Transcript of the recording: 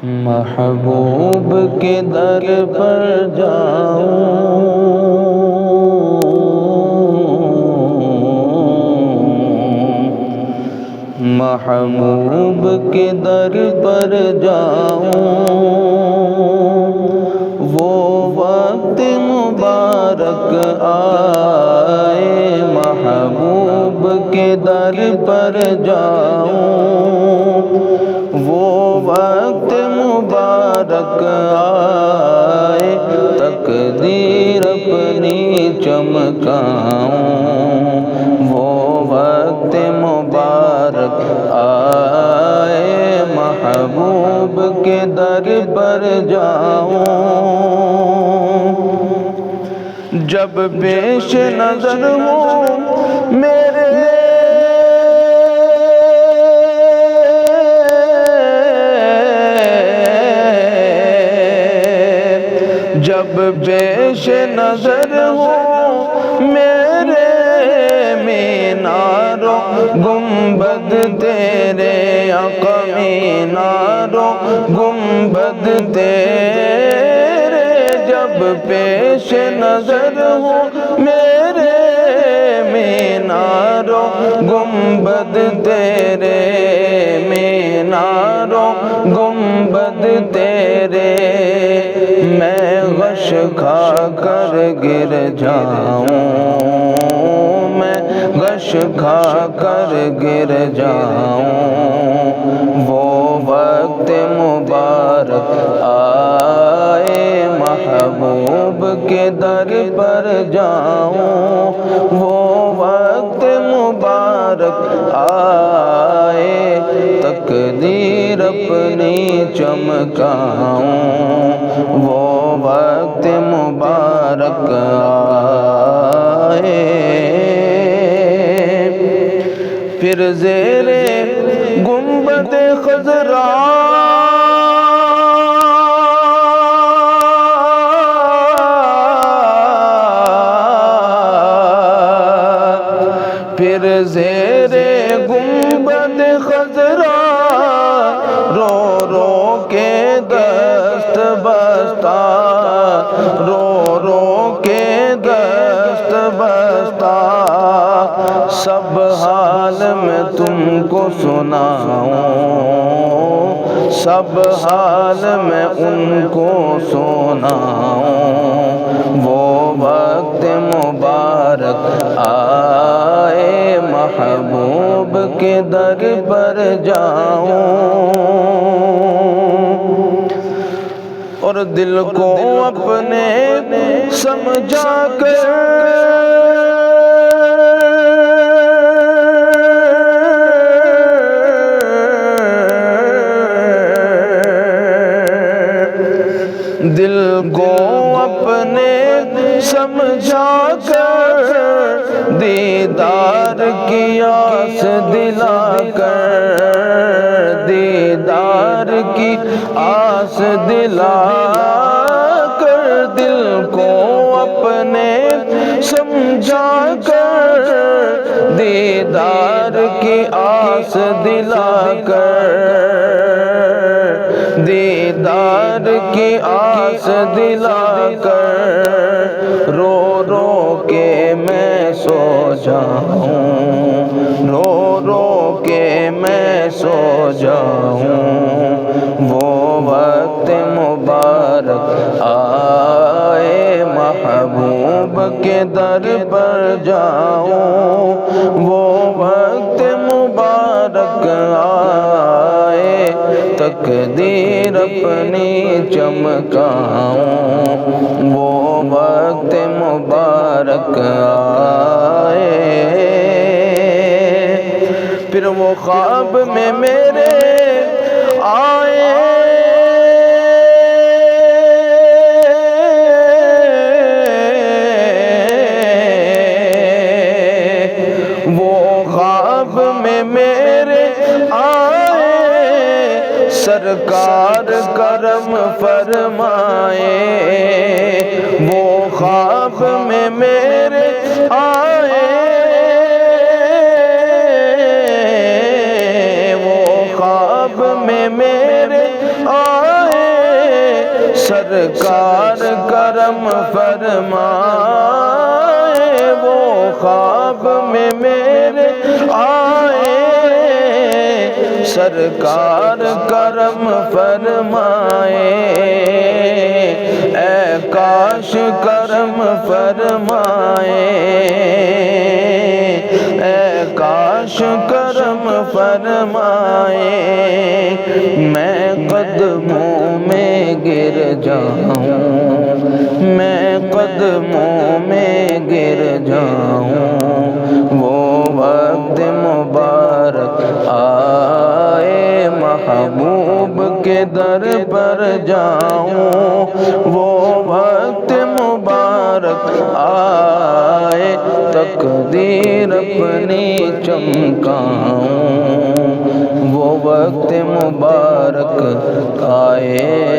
محبوب کے در پر جاؤں، محبوب کے در پر جاؤں، وہ وقت مبارک آئے، محبوب کے در پر جاؤں، وہ وقت مبارک آئے، تقدیر اپنی چمکاؤں، وہ وقت مبارک آئے، محبوب کے در پر جاؤں، جب پیش نظر ہوں میرے جب پیش نظر ہو میرے میناروں گنبد تیرے، آقا میناروں گنبد تیرے، جب پیش نظر ہو میرے میناروں گنبد تیرے، میناروں گنبد تیرے، میں غش کھا کر گر جاؤں، میں غش کھا کر گر جاؤں، وہ وقت مبارک آئے، محبوب کے در پر جاؤں، وہ وقت مبارک آئے، تقدیر اپنی چمکاؤں، وہ وقت مبارک آئے، پھر زیر گنبد خضرا پھر زیر گنبد خضرا رو رو کے دست بستہ، رو رو کے دست بستہ، سب حال میں تم کو سناؤں، سب حال میں ان کو سناؤں، وہ وقت مبارک آئے، محبوب کے در پر جاؤں، اور دل کو اپنے سمجھا کر دل کو اپنے سمجھا کر، دیدار کی آس دلا کر، دیدار کی آس دلا کر، دل کو اپنے سمجھا کر، دیدار کی آس دلا کر، دیدار کی آس دلا کر، رو رو کے میں سو جاؤں، رو رو کے میں سو جاؤں، وہ وقت مبارک آئے، محبوب کے در پر جاؤں، وہ وقت مبارک آئے، تقدیر اپنی چمکاؤں، وہ وقت مبارک آئے، پھر وہ خواب میں میرے آئے، وہ خواب میں میرے آئے، سرکار کرم فرمائے، وہ خواب میں میرے آئے، میں میرے سرکار کرم فرمائے، وہ خواب میں میرے آئے، سرکار کرم فرمائے، اے کاش کرم فرمائے، اے کاش کرم فرمائے، میں قدموں میں گر جاؤں، میں قدموں میں گر جاؤں، وہ وقت مبارک آئے، محبوب کے در پر جاؤں، وہ وقت مبارک آئے، تقدیر اپنی چمکاؤں، وہ وقت مبارک آئے۔